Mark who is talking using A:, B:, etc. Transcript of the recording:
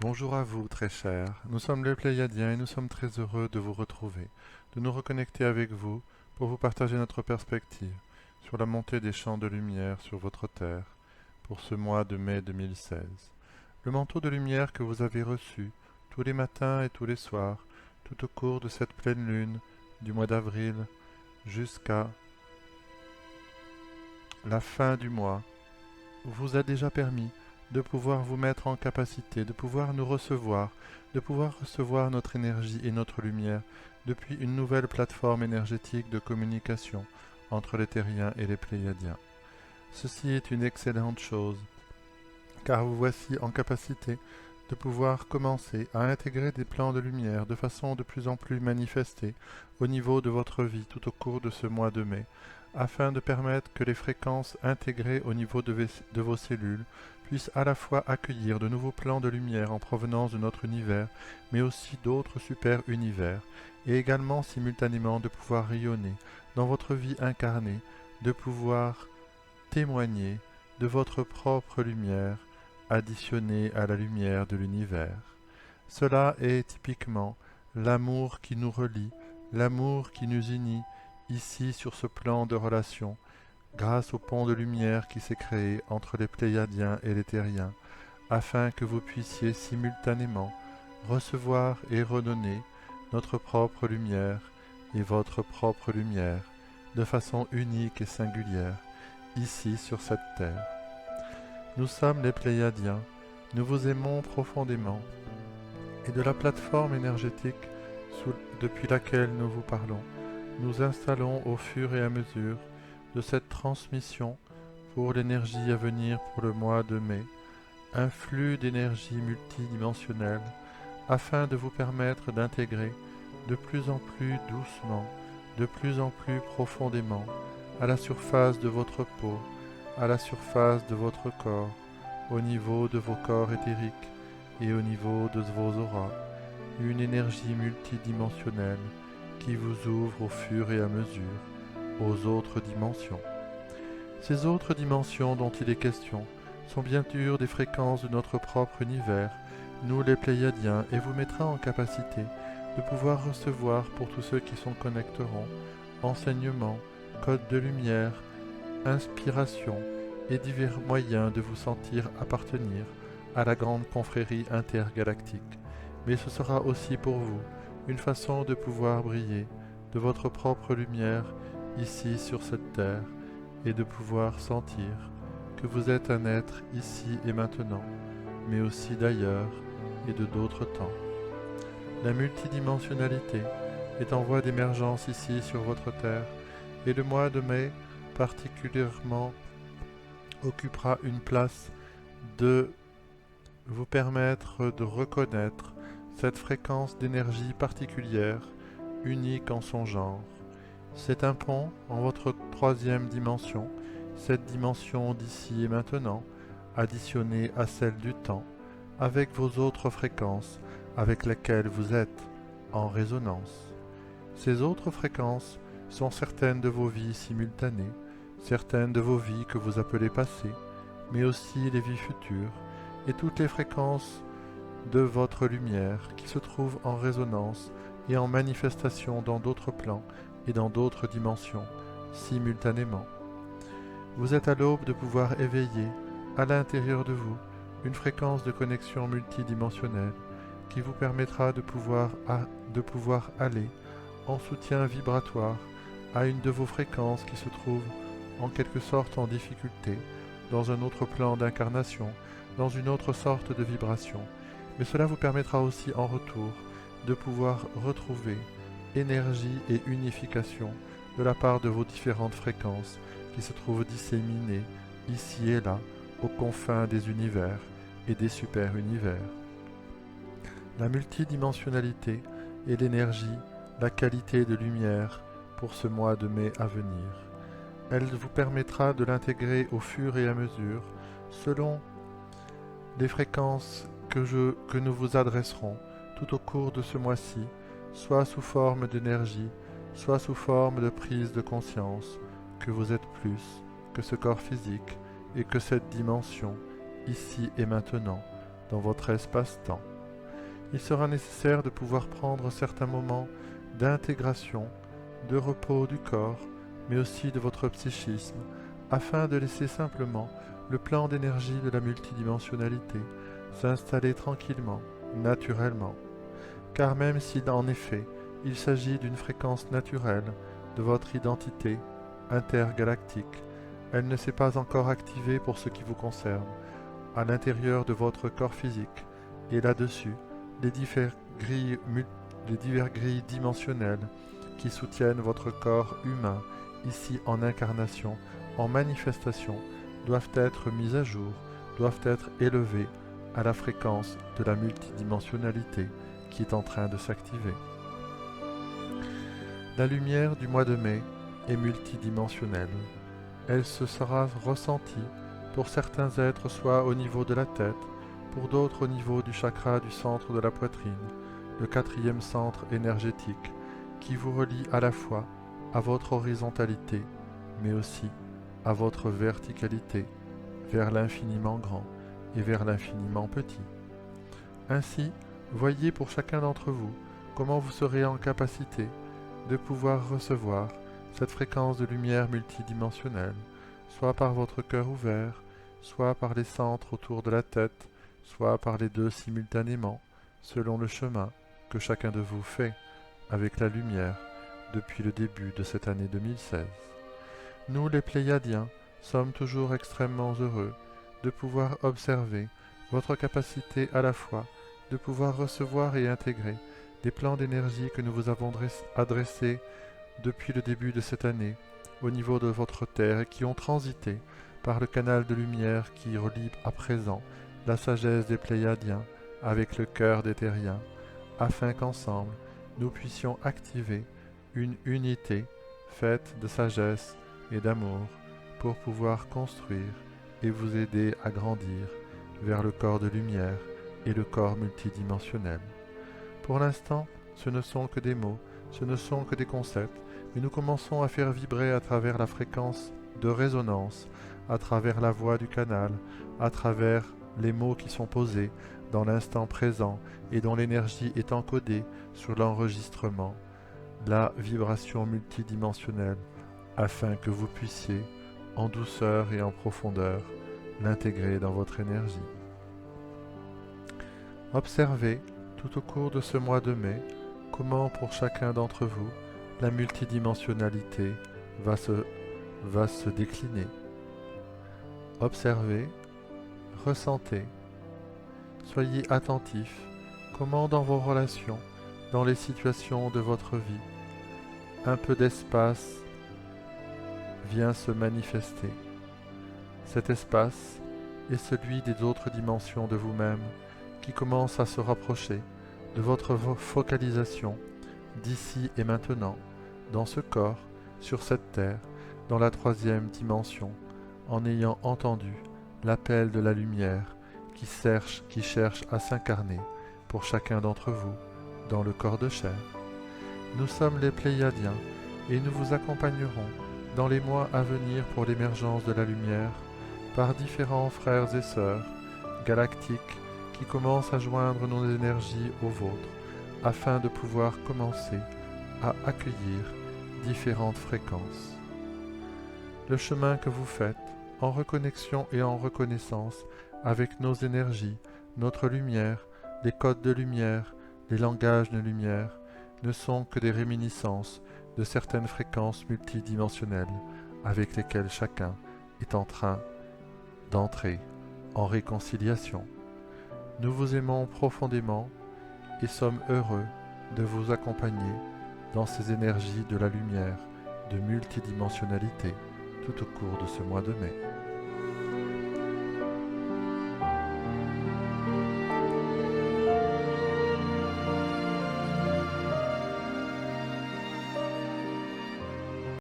A: Bonjour à vous, très chers. Nous sommes les Pléiadiens et nous sommes très heureux de vous retrouver, de nous reconnecter avec vous pour vous partager notre perspective sur la montée des champs de lumière sur votre terre pour ce mois de mai 2016. Le manteau de lumière que vous avez reçu tous les matins et tous les soirs tout au cours de cette pleine lune du mois d'avril jusqu'à la fin du mois vous a déjà permis de pouvoir vous mettre en capacité, de pouvoir nous recevoir, de pouvoir recevoir notre énergie et notre lumière depuis une nouvelle plateforme énergétique de communication entre les Terriens et les Pléiadiens. Ceci est une excellente chose, car vous voici en capacité de pouvoir commencer à intégrer des plans de lumière de façon de plus en plus manifestée au niveau de votre vie tout au cours de ce mois de mai, afin de permettre que les fréquences intégrées au niveau de vos cellules puissent à la fois accueillir de nouveaux plans de lumière en provenance de notre univers, mais aussi d'autres super-univers, et également simultanément de pouvoir rayonner dans votre vie incarnée, de pouvoir témoigner de votre propre lumière additionnée à la lumière de l'univers. Cela est typiquement l'amour qui nous relie, l'amour qui nous unit ici sur ce plan de relation, grâce au pont de lumière qui s'est créé entre les Pléiadiens et les Terriens, afin que vous puissiez simultanément recevoir et redonner notre propre lumière et votre propre lumière, de façon unique et singulière, ici sur cette terre. Nous sommes les Pléiadiens, nous vous aimons profondément, et de la plateforme énergétique depuis laquelle nous vous parlons, nous installons au fur et à mesure de cette transmission pour l'énergie à venir pour le mois de mai, un flux d'énergie multidimensionnelle afin de vous permettre d'intégrer de plus en plus doucement, de plus en plus profondément, à la surface de votre peau, à la surface de votre corps, au niveau de vos corps éthériques et au niveau de vos auras, une énergie multidimensionnelle qui vous ouvre au fur et à mesure aux autres dimensions. Ces autres dimensions dont il est question sont bien sûr des fréquences de notre propre univers, nous les Pléiadiens, et vous mettra en capacité de pouvoir recevoir pour tous ceux qui s'en connecteront enseignements, codes de lumière, inspiration et divers moyens de vous sentir appartenir à la grande confrérie intergalactique. Mais ce sera aussi pour vous une façon de pouvoir briller de votre propre lumière ici sur cette terre et de pouvoir sentir que vous êtes un être ici et maintenant, mais aussi d'ailleurs et de d'autres temps. La multidimensionnalité est en voie d'émergence ici sur votre terre, et le mois de mai particulièrement occupera une place de vous permettre de reconnaître cette fréquence d'énergie particulière, unique en son genre. C'est un pont en votre troisième dimension, cette dimension d'ici et maintenant, additionnée à celle du temps, avec vos autres fréquences avec lesquelles vous êtes en résonance. Ces autres fréquences sont certaines de vos vies simultanées, certaines de vos vies que vous appelez passées, mais aussi les vies futures, et toutes les fréquences de votre lumière qui se trouvent en résonance et en manifestation dans d'autres plans et dans d'autres dimensions, simultanément. Vous êtes à l'aube de pouvoir éveiller, à l'intérieur de vous, une fréquence de connexion multidimensionnelle qui vous permettra de pouvoir aller en soutien vibratoire à une de vos fréquences qui se trouve en quelque sorte en difficulté, dans un autre plan d'incarnation, dans une autre sorte de vibration. Mais cela vous permettra aussi en retour de pouvoir retrouver énergie et unification de la part de vos différentes fréquences qui se trouvent disséminées ici et là aux confins des univers et des super-univers. La multidimensionnalité et l'énergie, la qualité de lumière pour ce mois de mai à venir. Elle vous permettra de l'intégrer au fur et à mesure selon les fréquences que nous vous adresserons tout au cours de ce mois-ci, soit sous forme d'énergie, soit sous forme de prise de conscience, que vous êtes plus que ce corps physique et que cette dimension, ici et maintenant, dans votre espace-temps. il sera nécessaire de pouvoir prendre certains moments d'intégration, de repos du corps, mais aussi de votre psychisme, afin de laisser simplement le plan d'énergie de la multidimensionnalité s'installer tranquillement, naturellement. Car même si en effet il s'agit d'une fréquence naturelle de votre identité intergalactique, elle ne s'est pas encore activée pour ce qui vous concerne, à l'intérieur de votre corps physique, et là-dessus, les diverses grilles dimensionnelles qui soutiennent votre corps humain, ici en incarnation, en manifestation, doivent être mises à jour, doivent être élevées à la fréquence de la multidimensionnalité qui est en train de s'activer. La lumière du mois de mai est multidimensionnelle. Elle se sera ressentie pour certains êtres soit au niveau de la tête, pour d'autres au niveau du chakra du centre de la poitrine, le quatrième centre énergétique, qui vous relie à la fois à votre horizontalité, mais aussi à votre verticalité, vers l'infiniment grand et vers l'infiniment petit. Ainsi, voyez pour chacun d'entre vous comment vous serez en capacité de pouvoir recevoir cette fréquence de lumière multidimensionnelle, soit par votre cœur ouvert, soit par les centres autour de la tête, soit par les deux simultanément, selon le chemin que chacun de vous fait avec la lumière depuis le début de cette année 2016. Nous, les Pléiadiens, sommes toujours extrêmement heureux de pouvoir observer votre capacité à la fois de pouvoir recevoir et intégrer des plans d'énergie que nous vous avons adressés depuis le début de cette année au niveau de votre terre et qui ont transité par le canal de lumière qui relie à présent la sagesse des Pléiadiens avec le cœur des Terriens, afin qu'ensemble nous puissions activer une unité faite de sagesse et d'amour pour pouvoir construire et vous aider à grandir vers le corps de lumière et le corps multidimensionnel. Pour l'instant, ce ne sont que des mots, ce ne sont que des concepts, mais nous commençons à faire vibrer à travers la fréquence de résonance, à travers la voix du canal, à travers les mots qui sont posés dans l'instant présent et dont l'énergie est encodée sur l'enregistrement, la vibration multidimensionnelle, afin que vous puissiez, en douceur et en profondeur, l'intégrer dans votre énergie. Observez tout au cours de ce mois de mai comment pour chacun d'entre vous la multidimensionnalité va se décliner. Observez, ressentez, soyez attentifs comment dans vos relations, dans les situations de votre vie, un peu d'espace vient se manifester. Cet espace est celui des autres dimensions de vous-même qui commencent à se rapprocher de votre focalisation d'ici et maintenant, dans ce corps, sur cette terre, dans la troisième dimension, en ayant entendu l'appel de la lumière qui cherche à s'incarner pour chacun d'entre vous dans le corps de chair. Nous sommes les Pléiadiens et nous vous accompagnerons dans les mois à venir pour l'émergence de la lumière par différents frères et sœurs galactiques qui commencent à joindre nos énergies aux vôtres afin de pouvoir commencer à accueillir différentes fréquences. Le chemin que vous faites en reconnexion et en reconnaissance avec nos énergies, notre lumière, les codes de lumière, les langages de lumière, ne sont que des réminiscences de certaines fréquences multidimensionnelles avec lesquelles chacun est en train d'entrer en réconciliation. Nous vous aimons profondément et sommes heureux de vous accompagner dans ces énergies de la lumière, de multidimensionnalité tout au cours de ce mois de mai.